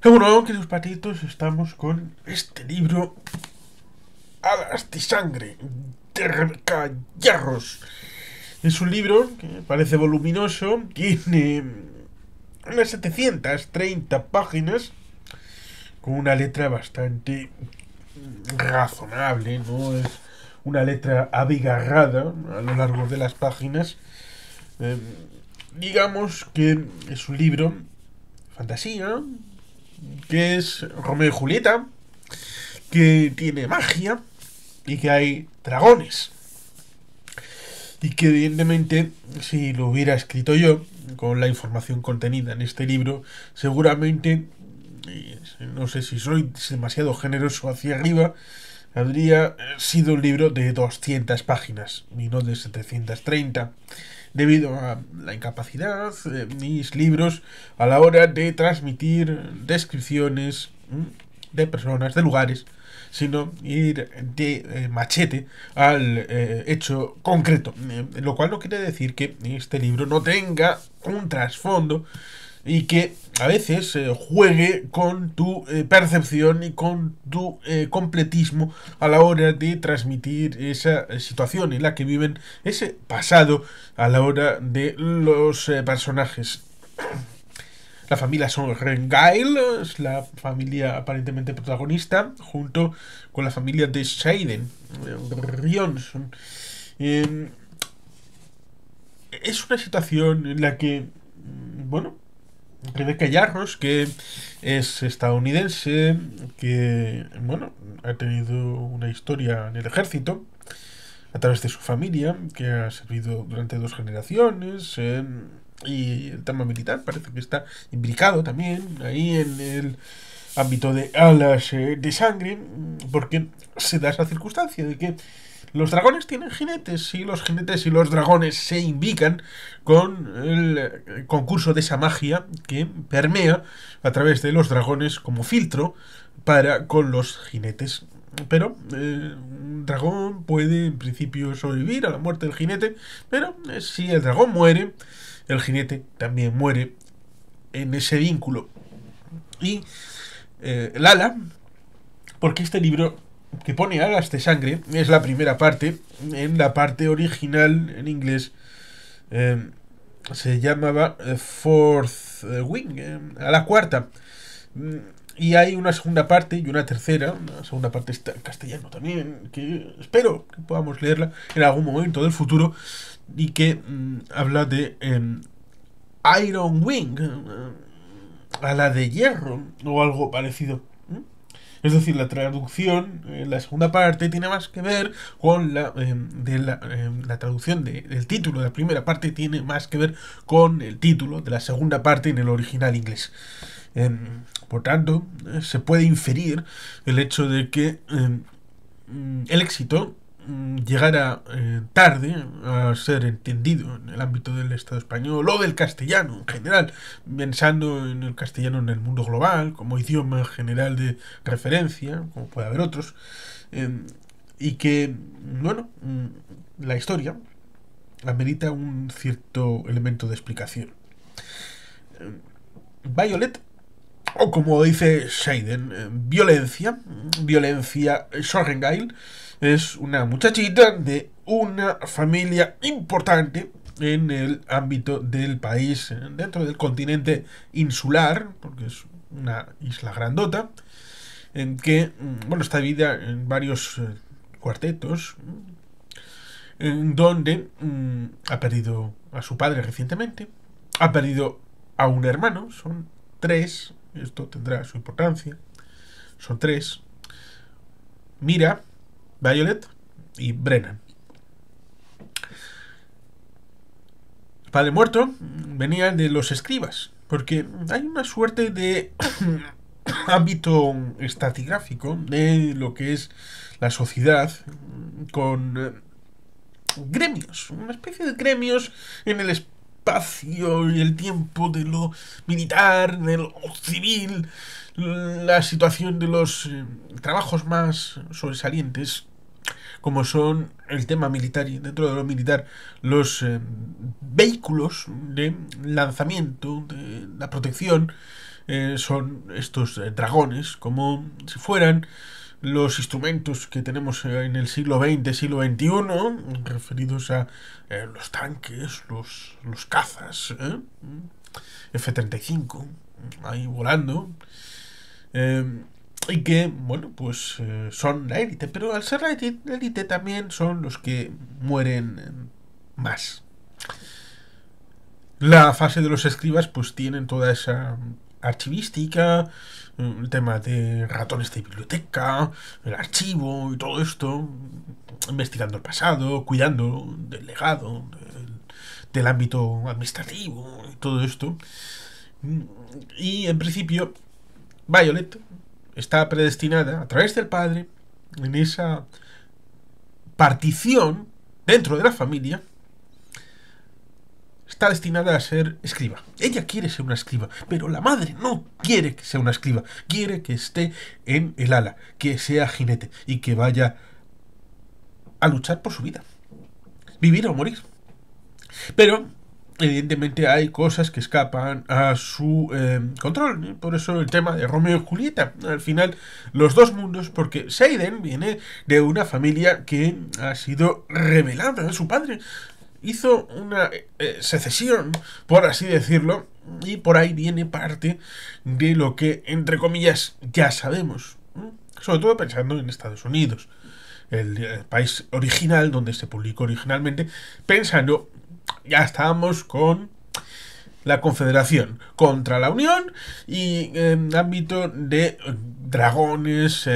Bueno, queridos patitos, estamos con este libro, Alas de Sangre, de Rebeca Yarros. Es un libro que parece voluminoso, tiene unas 730 páginas, con una letra bastante razonable, no es una letra abigarrada a lo largo de las páginas. Eh, digamos que es un libro fantasía, que es Romeo y Julieta, que tiene magia y que hay dragones. Y que evidentemente, si lo hubiera escrito yo, con la información contenida en este libro, seguramente, no sé si soy demasiado generoso hacia arriba, habría sido un libro de 200 páginas y no de 730, debido a la incapacidad de mis libros a la hora de transmitir descripciones de personas, de lugares, sino ir de machete al hecho concreto. Lo cual no quiere decir que este libro no tenga un trasfondo y que a veces juegue con tu percepción y con tu completismo a la hora de transmitir esa situación en la que viven, ese pasado a la hora de los personajes. La familia Sonrengail es la familia aparentemente protagonista, junto con la familia de Shaden, Rionson. Eh, es una situación en la que, bueno, Rebecca Yarros, que es estadounidense, que, bueno, ha tenido una historia en el ejército a través de su familia, que ha servido durante 2 generaciones, y el tema militar parece que está imbricado también ahí en el ámbito de alas de sangre, porque se da esa circunstancia de que los dragones tienen jinetes y los jinetes y los dragones se imbrican con el concurso de esa magia que permea a través de los dragones como filtro para con los jinetes. Pero un dragón puede en principio sobrevivir a la muerte del jinete, pero si el dragón muere, el jinete también muere en ese vínculo. Y Lala, porque este libro que pone alas de sangre es la primera parte. En la parte original en inglés eh, se llamaba Fourth Wing, a la cuarta. Mm, Y hay una segunda parte y una tercera. Una segunda parte está en castellano también, que espero que podamos leerla en algún momento del futuro. Y que habla de Iron Wing, a la de hierro o algo parecido. Es decir, la traducción en la segunda parte tiene más que ver con la traducción del título de la primera parte, tiene más que ver con el título de la segunda parte en el original inglés. Por tanto, se puede inferir el hecho de que el éxito llegara tarde a ser entendido en el ámbito del Estado español o del castellano en general, pensando en el castellano en el mundo global como idioma general de referencia, como puede haber otros, eh, y que, bueno, la historia amerita un cierto elemento de explicación. Violet, o como dice Shaden, violencia Sorrengail, es una muchachita de una familia importante en el ámbito del país, dentro del continente insular, porque es una isla grandota, en que, bueno, está dividida en varios cuartetos, en donde ha perdido a su padre recientemente, ha perdido a un hermano, son tres, esto tendrá su importancia, son tres, Mira, Violet y Brennan. El padre muerto venía de los escribas, porque hay una suerte de ámbito estratigráfico de lo que es la sociedad con gremios, una especie de gremios en el espacio y el tiempo de lo militar, de lo civil, la situación de los trabajos más sobresalientes, como son el tema militar y dentro de lo militar los vehículos de lanzamiento, de la protección, son estos dragones, como si fueran los instrumentos que tenemos en el siglo XX, siglo XXI, referidos a los tanques, los cazas, F-35, ahí volando, eh, y que, bueno, pues son la élite, pero al ser la élite también son los que mueren más. La fase de los escribas pues tienen toda esa archivística, el tema de ratones de biblioteca, el archivo y todo esto, investigando el pasado, cuidando del legado, del ámbito administrativo y todo esto. Y en principio, Violet está predestinada a través del padre en esa partición dentro de la familia. Está destinada a ser escriba. Ella quiere ser una escriba, pero la madre no quiere que sea una escriba. Quiere que esté en el ala, que sea jinete y que vaya a luchar por su vida. Vivir o morir. Pero, evidentemente, hay cosas que escapan a su control. Por eso el tema de Romeo y Julieta. Al final, los dos mundos, porque Seiden viene de una familia que ha sido revelada. Su padre hizo una secesión, por así decirlo, y por ahí viene parte de lo que, entre comillas, ya sabemos. Sobre todo pensando en Estados Unidos, el país original donde se publicó originalmente, pensando, ya estábamos con la Confederación contra la Unión y en ámbito de dragones.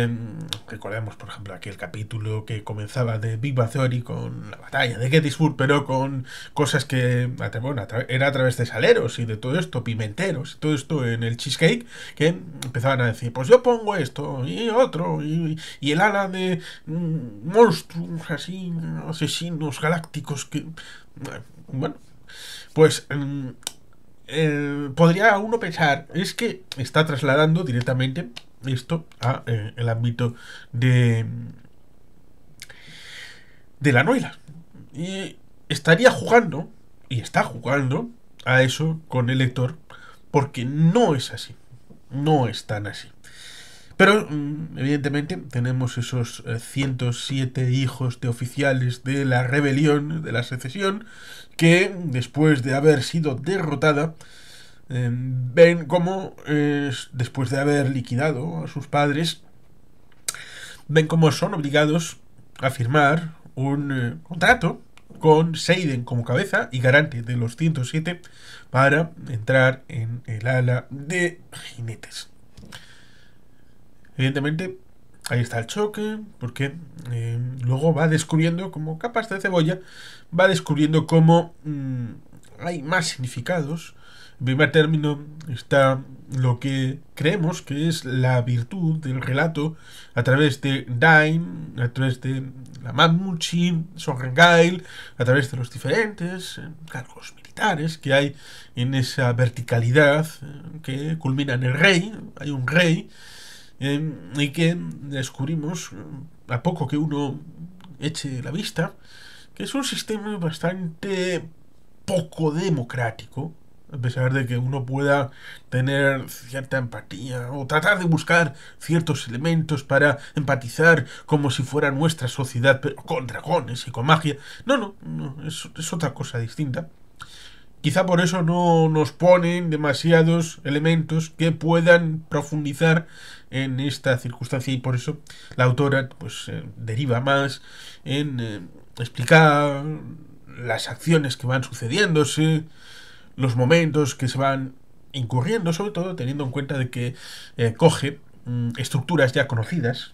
Recordemos, por ejemplo, aquel capítulo que comenzaba de Big Bang Theory con la batalla de Gettysburg, pero con cosas que bueno, era a través de saleros y de todo esto, pimenteros y todo esto en el cheesecake, que empezaban a decir, pues yo pongo esto y otro y el ala de monstruos así, asesinos galácticos que... Bueno, pues... podría uno pensar, es que está trasladando directamente esto a el ámbito de la novela. Y estaría jugando, y está jugando a eso con el lector, porque no es así. No es tan así. Pero, evidentemente, tenemos esos 107 hijos de oficiales de la rebelión, de la secesión, que después de haber sido derrotada, ven cómo, después de haber liquidado a sus padres, ven cómo son obligados a firmar un contrato con Seiden como cabeza y garante de los 107 para entrar en el ala de jinetes. Evidentemente, ahí está el choque, porque luego va descubriendo, como capas de cebolla, va descubriendo cómo hay más significados. En primer término está lo que creemos que es la virtud del relato a través de Dain, a través de la Mamuchi, Sorrengail, a través de los diferentes cargos militares que hay en esa verticalidad que culmina en el rey. Hay un rey y que descubrimos, a poco que uno eche la vista, que es un sistema bastante poco democrático, a pesar de que uno pueda tener cierta empatía o tratar de buscar ciertos elementos para empatizar como si fuera nuestra sociedad, pero con dragones y con magia. No, es otra cosa distinta. Quizá por eso no nos ponen demasiados elementos que puedan profundizar en esta circunstancia y por eso la autora pues deriva más en explicar las acciones que van sucediéndose, los momentos que se van incurriendo, sobre todo teniendo en cuenta de que coge estructuras ya conocidas,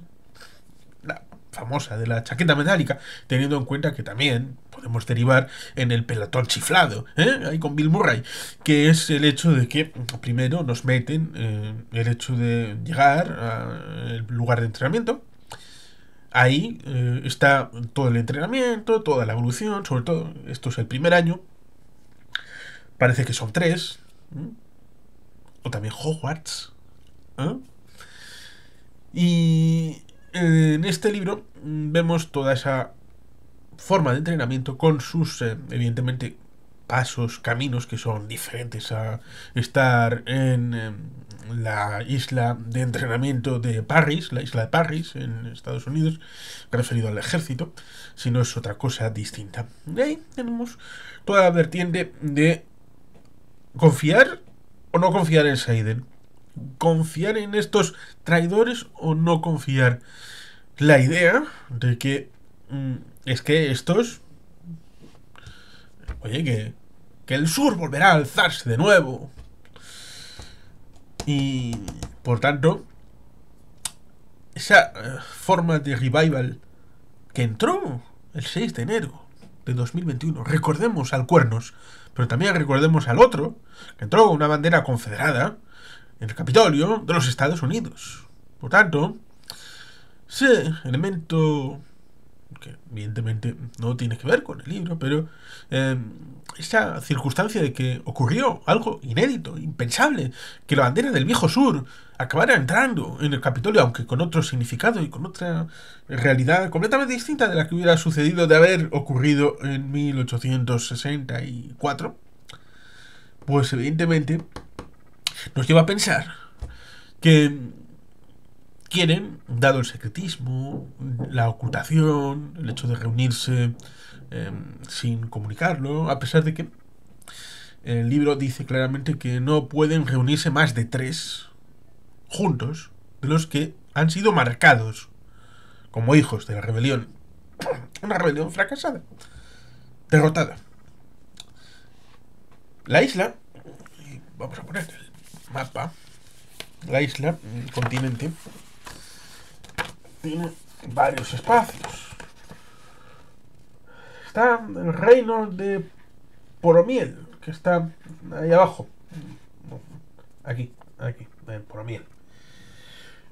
la famosa de la chaqueta metálica, teniendo en cuenta que también podemos derivar en el pelotón chiflado, ahí con Bill Murray, que es el hecho de que primero nos meten el hecho de llegar al lugar de entrenamiento. Ahí está todo el entrenamiento, toda la evolución, sobre todo, esto es el primer año, parece que son 3, o también Hogwarts, y en este libro vemos toda esa forma de entrenamiento con sus, evidentemente, pasos, caminos que son diferentes a estar en la isla de entrenamiento de Parris, la isla de Parris en Estados Unidos, referido al ejército, si no es otra cosa distinta. De ahí tenemos toda la vertiente de confiar o no confiar en Seiden. Confiar en estos traidores o no confiar. La idea de que es que estos, oye, que el sur volverá a alzarse de nuevo. Y por tanto, esa forma de revival que entró el 6 de enero de 2021, recordemos al Cuernos, pero también recordemos al otro, que entró con una bandera confederada en el Capitolio de los Estados Unidos. Por tanto, ese elemento que evidentemente no tiene que ver con el libro, pero esa circunstancia de que ocurrió algo inédito, impensable, que la bandera del viejo sur acabara entrando en el Capitolio, aunque con otro significado y con otra realidad completamente distinta de la que hubiera sucedido de haber ocurrido en 1864, pues evidentemente nos lleva a pensar que quieren, dado el secretismo, la ocultación, el hecho de reunirse sin comunicarlo, a pesar de que el libro dice claramente que no pueden reunirse más de 3 juntos de los que han sido marcados como hijos de la rebelión. Una rebelión fracasada, derrotada. La isla, vamos a poner el mapa, la isla, el continente, tiene varios espacios. Está el reino de Poromiel, que está ahí abajo. Aquí, en Poromiel.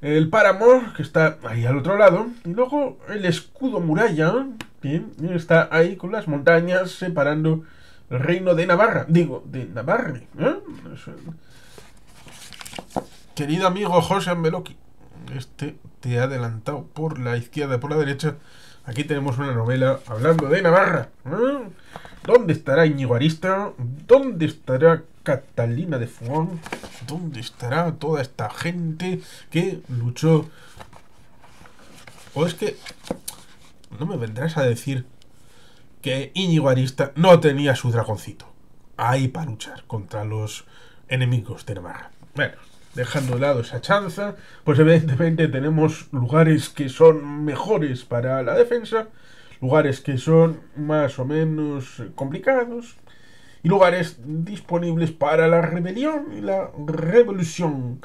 El páramo, que está ahí al otro lado. Y luego el escudo muralla, que está ahí con las montañas separando el reino de Navarra. Digo, de Navarre. Querido amigo José Ambeloki, te ha adelantado por la izquierda, por la derecha. Aquí tenemos una novela hablando de Navarra. ¿Dónde estará Íñigo Arista? ¿Dónde estará Catalina de Fuón? ¿Dónde estará toda esta gente que luchó? ¿O es que no me vendrás a decir que Íñigo Arista no tenía su dragoncito ahí para luchar contra los enemigos de Navarra? Bueno, dejando de lado esa chanza, pues evidentemente tenemos lugares que son mejores para la defensa, lugares que son más o menos complicados, y lugares disponibles para la rebelión y la revolución.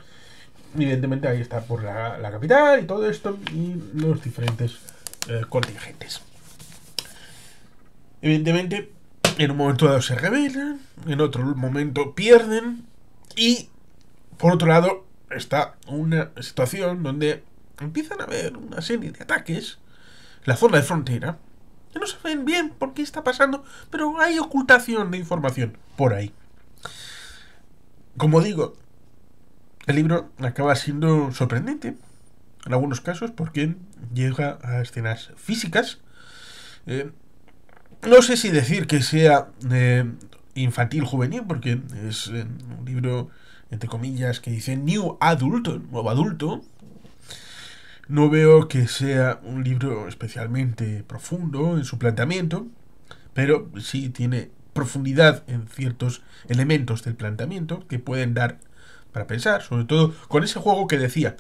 Evidentemente ahí está por la capital y todo esto, y los diferentes contingentes. Evidentemente, en un momento dado se rebelan, en otro momento pierden, y por otro lado está una situación donde empiezan a haber una serie de ataques en la zona de frontera que no saben bien por qué está pasando, pero hay ocultación de información por ahí. Como digo, el libro acaba siendo sorprendente en algunos casos porque llega a escenas físicas. No sé si decir que sea infantil juvenil, porque es un libro, entre comillas, que dice New Adult, nuevo adulto. No veo que sea un libro especialmente profundo en su planteamiento, pero sí tiene profundidad en ciertos elementos del planteamiento que pueden dar para pensar, sobre todo con ese juego que decía,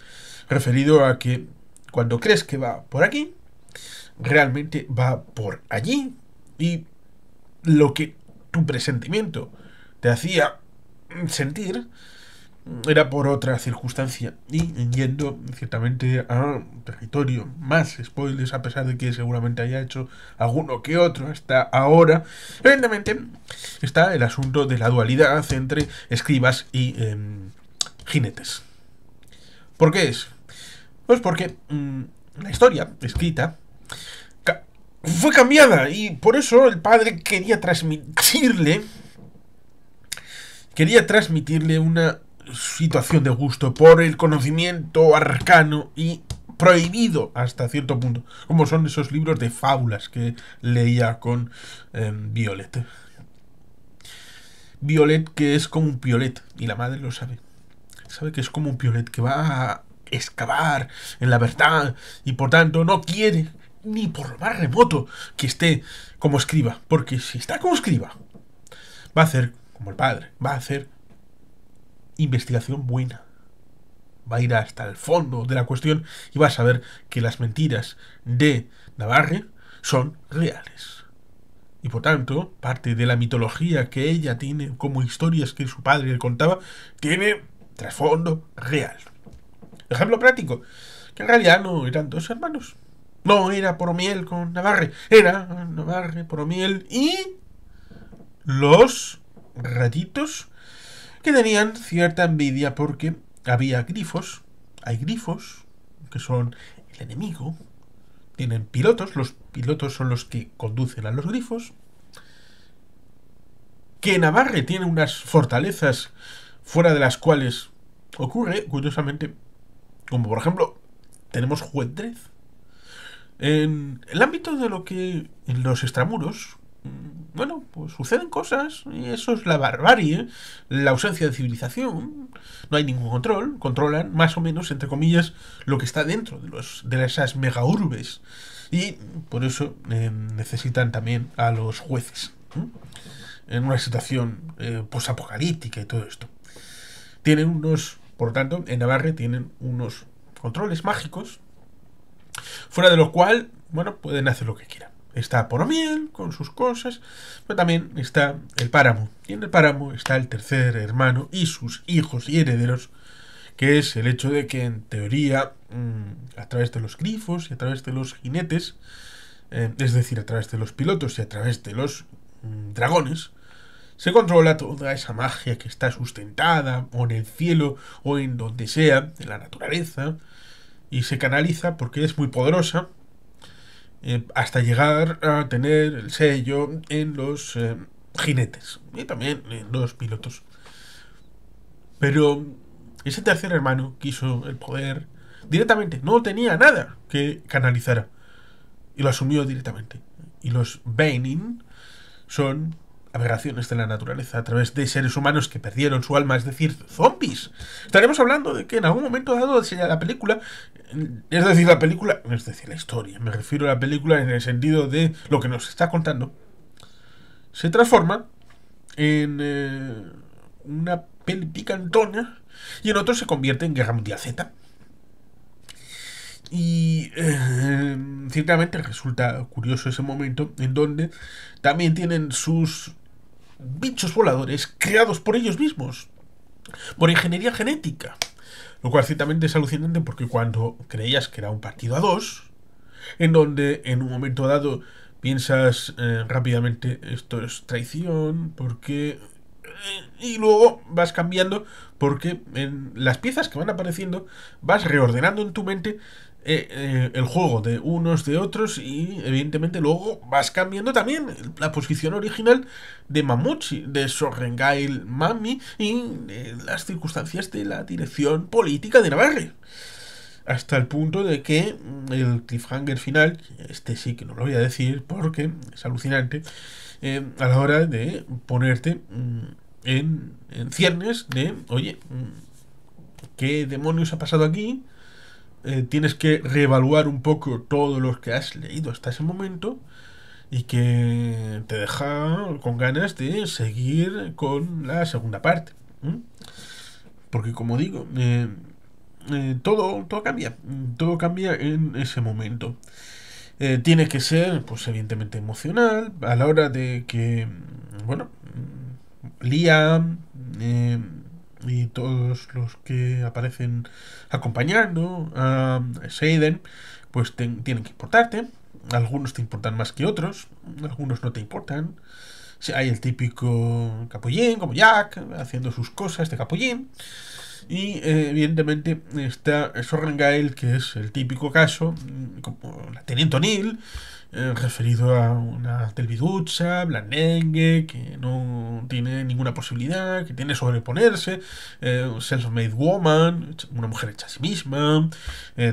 referido a que cuando crees que va por aquí, realmente va por allí, y lo que tu presentimiento te hacía sentir era por otra circunstancia, y yendo ciertamente a territorio más spoilers, a pesar de que seguramente haya hecho alguno que otro hasta ahora. Evidentemente está el asunto de la dualidad entre escribas y jinetes. ¿Por qué es? Pues porque la historia escrita fue cambiada, y por eso el padre quería transmitirle una situación de gusto por el conocimiento arcano y prohibido hasta cierto punto, como son esos libros de fábulas que leía con Violet, que es como un piolet, y la madre lo sabe. sabe que es como un piolet que va a excavar en la verdad y por tanto no quiere ni por lo más remoto que esté como escriba, porque si está como escriba va a hacer como el padre, va a hacer investigación buena, va a ir hasta el fondo de la cuestión y va a saber que las mentiras de Navarre son reales. Y por tanto, parte de la mitología que ella tiene como historias que su padre le contaba, tiene trasfondo real. Ejemplo práctico, que en realidad no eran dos hermanos. No era Poromiel con Navarre, era Navarre, Poromiel y los ratitos que tenían cierta envidia porque había grifos, hay grifos que son el enemigo, tienen pilotos, los pilotos son los que conducen a los grifos, que Navarre tiene unas fortalezas fuera de las cuales ocurre, curiosamente, como por ejemplo, tenemos Juez. En el ámbito de lo que en los extramuros, bueno, pues suceden cosas y eso es la barbarie, la ausencia de civilización, no hay ningún control, controlan más o menos, entre comillas, lo que está dentro de esas mega urbes y por eso necesitan también a los jueces en una situación posapocalíptica y todo esto. Tienen unos, por lo tanto, en Navarre tienen unos controles mágicos fuera de lo cual, bueno, pueden hacer lo que quieran. Está Poromiel con sus cosas, pero también está el páramo. Y en el páramo está el tercer hermano y sus hijos y herederos, que es el hecho de que en teoría, a través de los grifos y a través de los jinetes, es decir, a través de los pilotos y a través de los dragones, se controla toda esa magia que está sustentada o en el cielo o en donde sea, en la naturaleza, y se canaliza porque es muy poderosa hasta llegar a tener el sello en los jinetes y también en los pilotos. Pero ese tercer hermano quiso el poder directamente, no tenía nada que canalizara y lo asumió directamente. Y los Beinin son aberraciones de la naturaleza a través de seres humanos que perdieron su alma, es decir, zombies. Estaremos hablando de que en algún momento dado de la película, es decir, la historia, me refiero a la película en el sentido de lo que nos está contando, se transforma en una peli picantona y en otro se convierte en Guerra Mundial Z. Y ciertamente resulta curioso ese momento en donde también tienen sus bichos voladores creados por ellos mismos, por ingeniería genética. Lo cual ciertamente es alucinante porque cuando creías que era un partido a dos, en donde en un momento dado piensas rápidamente esto es traición, porque y luego vas cambiando porque en las piezas que van apareciendo vas reordenando en tu mente el juego de unos de otros y evidentemente luego vas cambiando también la posición original de Mamuchi, de Sorrengail Mami y las circunstancias de la dirección política de Navarre. Hasta el punto de que el cliffhanger final, este sí que no lo voy a decir porque es alucinante, a la hora de ponerte en ciernes de, oye, ¿qué demonios ha pasado aquí? Tienes que reevaluar un poco todo lo que has leído hasta ese momento y que te deja con ganas de seguir con la segunda parte. Porque como digo, todo cambia en ese momento. Tiene que ser, pues evidentemente emocional, a la hora de que, bueno, Liam y todos los que aparecen acompañando a Seiden, pues tienen que importarte. Algunos te importan más que otros, algunos no te importan. Si hay el típico capullín, como Jack, haciendo sus cosas de capullín. Y evidentemente está Sorrengail, que es el típico caso, como la Teniente O'Neill, referido a una telviducha, blandengue, que no tiene ninguna posibilidad, que tiene que sobreponerse, self-made woman, una mujer hecha a sí misma,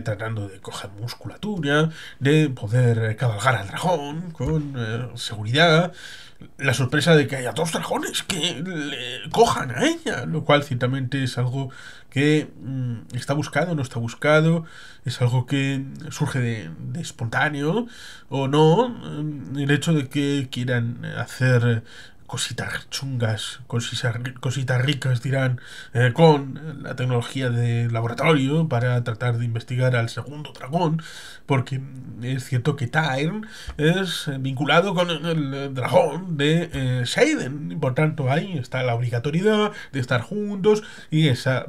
tratando de coger musculatura, de poder cabalgar al dragón con seguridad, la sorpresa de que haya dos dragones que le cojan a ella, lo cual ciertamente es algo que está buscado, no está buscado, es algo que surge de espontáneo o no, el hecho de que quieran hacer cositas chungas, cositas ricas, dirán, con la tecnología de laboratorio para tratar de investigar al segundo dragón, porque es cierto que Tyr es vinculado con el dragón de Shaden, y por tanto ahí está la obligatoriedad de estar juntos y esa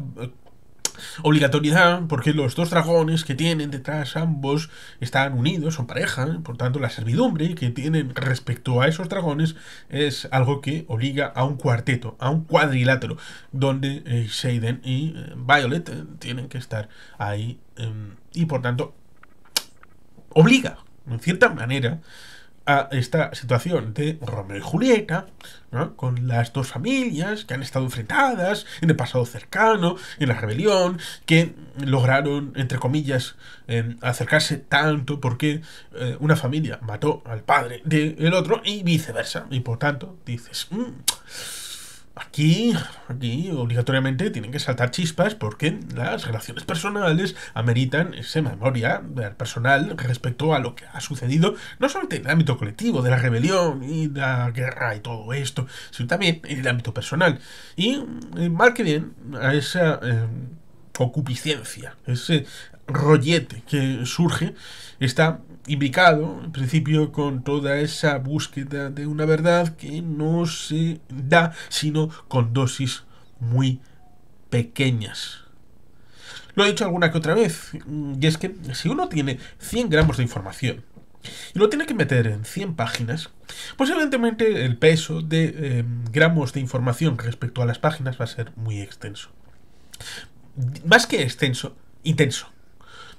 obligatoriedad porque los dos dragones que tienen detrás ambos están unidos, son pareja, por tanto la servidumbre que tienen respecto a esos dragones es algo que obliga a un cuarteto, a un cuadrilátero, donde Shaden y Violet tienen que estar ahí y por tanto obliga, en cierta manera, a esta situación de Romeo y Julieta, ¿no? Con las dos familias que han estado enfrentadas en el pasado cercano, en la rebelión, que lograron, entre comillas, acercarse tanto porque una familia mató al padre del otro y viceversa. Y por tanto, dices, aquí obligatoriamente tienen que saltar chispas porque las relaciones personales ameritan esa memoria personal respecto a lo que ha sucedido, no solamente en el ámbito colectivo, de la rebelión y la guerra y todo esto, sino también en el ámbito personal. Y mal que bien, a esa concupiscencia, ese rollete que surge, está imbricado, en principio, con toda esa búsqueda de una verdad que no se da sino con dosis muy pequeñas. Lo he dicho alguna que otra vez, y es que si uno tiene 100 gramos de información y lo tiene que meter en 100 páginas, pues evidentemente el peso de gramos de información respecto a las páginas va a ser muy extenso. Más que extenso, intenso.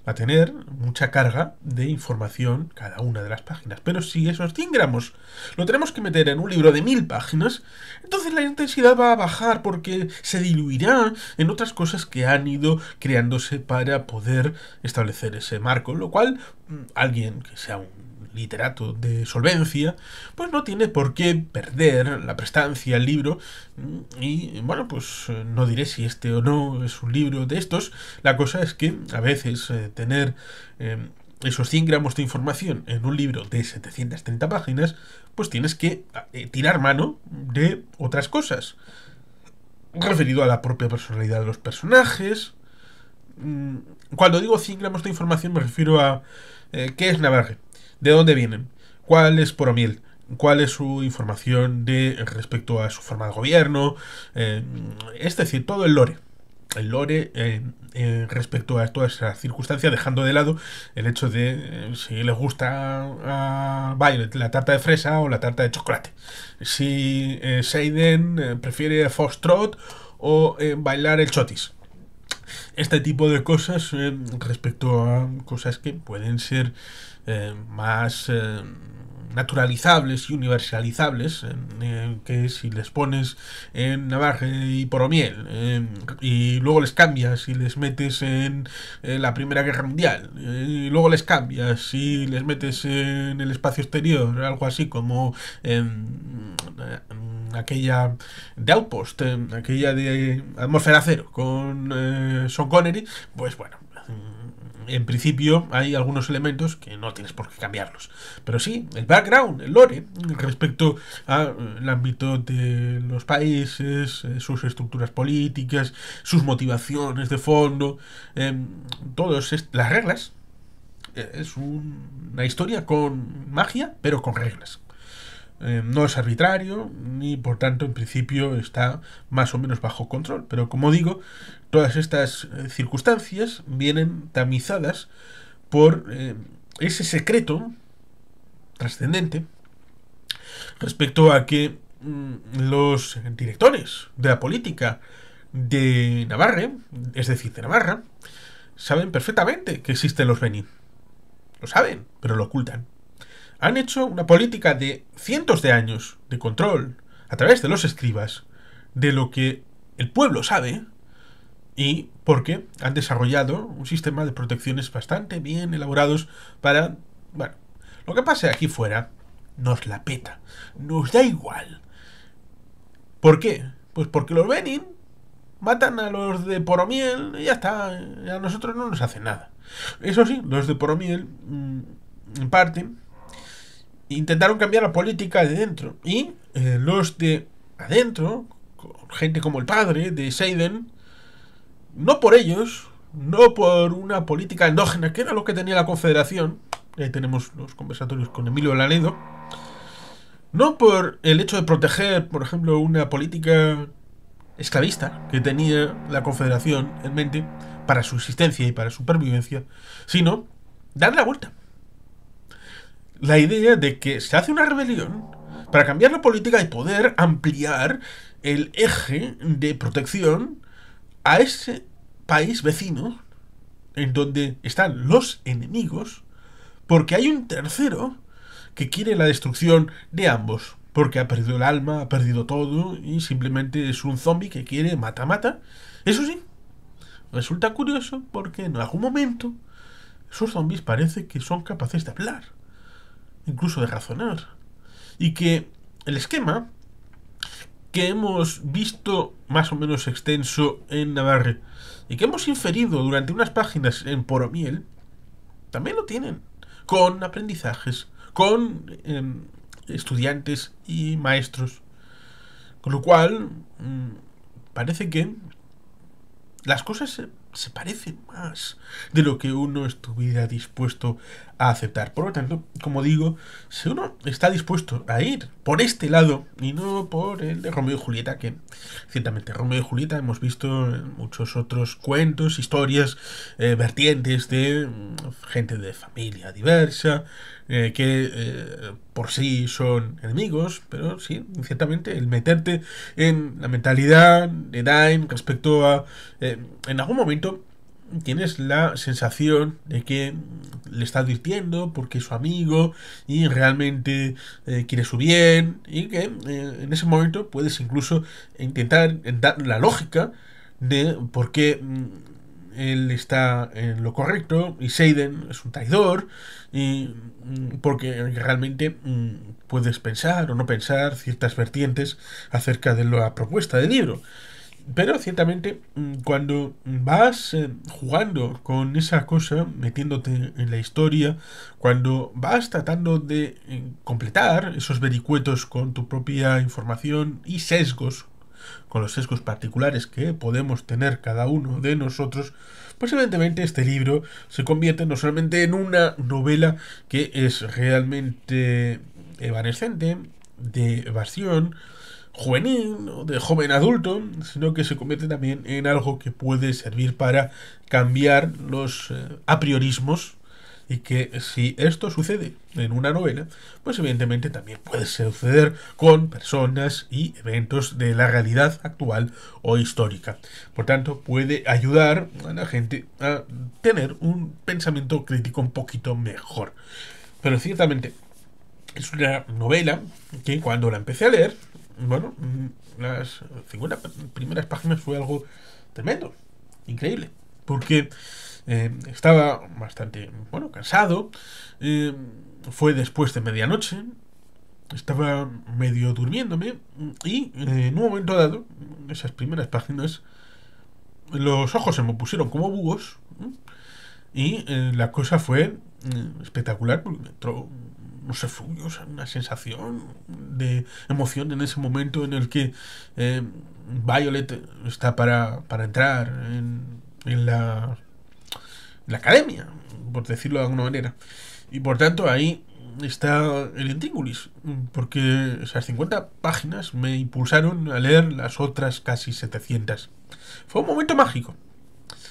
Va a tener mucha carga de información cada una de las páginas. Pero si esos 100 gramos lo tenemos que meter en un libro de 1000 páginas, entonces la intensidad va a bajar porque se diluirá en otras cosas que han ido creándose para poder establecer ese marco. Lo cual, alguien que sea un literato de solvencia, pues no tiene por qué perder la prestancia al libro. Y bueno, pues no diré si este o no es un libro de estos. La cosa es que a veces tener esos 100 gramos de información en un libro de 730 páginas, pues tienes que tirar mano de otras cosas referido a la propia personalidad de los personajes. Cuando digo 100 gramos de información me refiero a qué es Navarre, de dónde vienen, cuál es Poromiel, cuál es su información respecto a su forma de gobierno, es decir, todo el lore. El lore respecto a toda esa circunstancia, dejando de lado el hecho de si le gusta a Violet la tarta de fresa o la tarta de chocolate. Si Seiden prefiere Foxtrot o bailar el chotis. Este tipo de cosas respecto a cosas que pueden ser más naturalizables y universalizables, que si les pones en Navarre y Poromiel y luego les cambias y les metes en la Primera Guerra Mundial y luego les cambias y les metes en el espacio exterior, algo así como aquella de Outpost, aquella de Atmósfera Cero con Sean Connery, pues bueno, en principio hay algunos elementos que no tienes por qué cambiarlos. Pero sí, el background, el lore, respecto al ámbito de los países, sus estructuras políticas, sus motivaciones de fondo, todas las reglas. Es una historia con magia, pero con reglas. No es arbitrario ni por tanto en principio está más o menos bajo control, pero como digo, todas estas circunstancias vienen tamizadas por ese secreto trascendente respecto a que los directores de la política de Navarre, es decir, de Navarra, saben perfectamente que existen los Beni. Lo saben, pero lo ocultan. Han hecho una política de cientos de años de control a través de los escribas de lo que el pueblo sabe y porque han desarrollado un sistema de protecciones bastante bien elaborados para, bueno, lo que pase aquí fuera nos la peta, nos da igual. ¿Por qué? Pues porque los Benin matan a los de Poromiel y ya está, a nosotros no nos hace nada. Eso sí, los de Poromiel, en parte, intentaron cambiar la política de dentro. Y los de adentro, gente como el padre de Seiden, no por ellos, no por una política endógena, que era lo que tenía la Confederación, ahí tenemos los conversatorios con Emilio Lanedo, no por el hecho de proteger, por ejemplo, una política esclavista que tenía la Confederación en mente para su existencia y para su supervivencia, sino dar la vuelta. La idea de que se hace una rebelión para cambiar la política y poder ampliar el eje de protección a ese país vecino en donde están los enemigos, porque hay un tercero que quiere la destrucción de ambos, porque ha perdido el alma, ha perdido todo y simplemente es un zombie que quiere mata-mata. Eso sí, resulta curioso porque en algún momento esos zombies parece que son capaces de hablar, incluso de razonar, y que el esquema que hemos visto más o menos extenso en Navarre y que hemos inferido durante unas páginas en Poromiel, también lo tienen, con aprendizajes, con estudiantes y maestros. Con lo cual, parece que las cosas se parecen más de lo que uno estuviera dispuesto a aceptar. Por lo tanto, como digo, si uno está dispuesto a ir por este lado y no por el de Romeo y Julieta, que ciertamente Romeo y Julieta hemos visto en muchos otros cuentos, historias, vertientes de gente de familia diversa, que por sí son enemigos, pero sí, ciertamente el meterte en la mentalidad de Dain respecto a en algún momento tienes la sensación de que le está advirtiendo porque es su amigo y realmente quiere su bien, y que en ese momento puedes incluso intentar dar la lógica de por qué él está en lo correcto y Seiden es un traidor, y porque realmente puedes pensar o no pensar ciertas vertientes acerca de la propuesta del libro. Pero ciertamente cuando vas jugando con esa cosa, metiéndote en la historia, cuando vas tratando de completar esos vericuetos con tu propia información y sesgos, con los sesgos particulares que podemos tener cada uno de nosotros, pues evidentemente este libro se convierte no solamente en una novela que es realmente evanescente, de evasión, juvenil o de joven adulto, sino que se convierte también en algo que puede servir para cambiar los apriorismos, y que si esto sucede en una novela, pues evidentemente también puede suceder con personas y eventos de la realidad actual o histórica. Por tanto, puede ayudar a la gente a tener un pensamiento crítico un poquito mejor. Pero ciertamente es una novela que cuando la empecé a leer, bueno, las 50 primeras páginas fue algo tremendo, increíble, porque estaba bastante, bueno, cansado, fue después de medianoche, estaba medio durmiéndome y en un momento dado, en esas primeras páginas, los ojos se me pusieron como búhos y la cosa fue espectacular porque me entró, no sé, o sea, una sensación de emoción en ese momento en el que Violet está para entrar en la academia, por decirlo de alguna manera. Y por tanto ahí está el intríngulis, porque esas 50 páginas me impulsaron a leer las otras casi 700. Fue un momento mágico,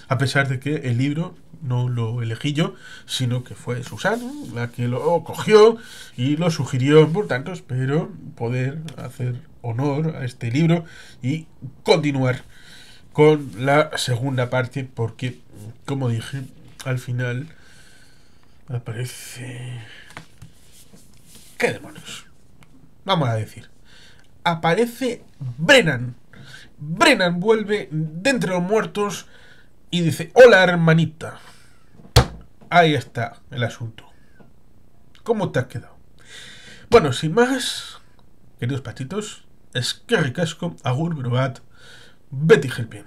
a pesar de que el libro no lo elegí yo, sino que fue Susana la que lo cogió y lo sugirió. Por tanto, espero poder hacer honor a este libro y continuar con la segunda parte, porque, como dije, al final aparece... ¿Qué demonios? Vamos a decir. Aparece Brennan. Brennan vuelve de entre los muertos y dice: hola, hermanita. Ahí está el asunto. ¿Cómo te has quedado? Bueno, sin más, queridos patitos, es que ricasco, agur, broat, Betty Helpien.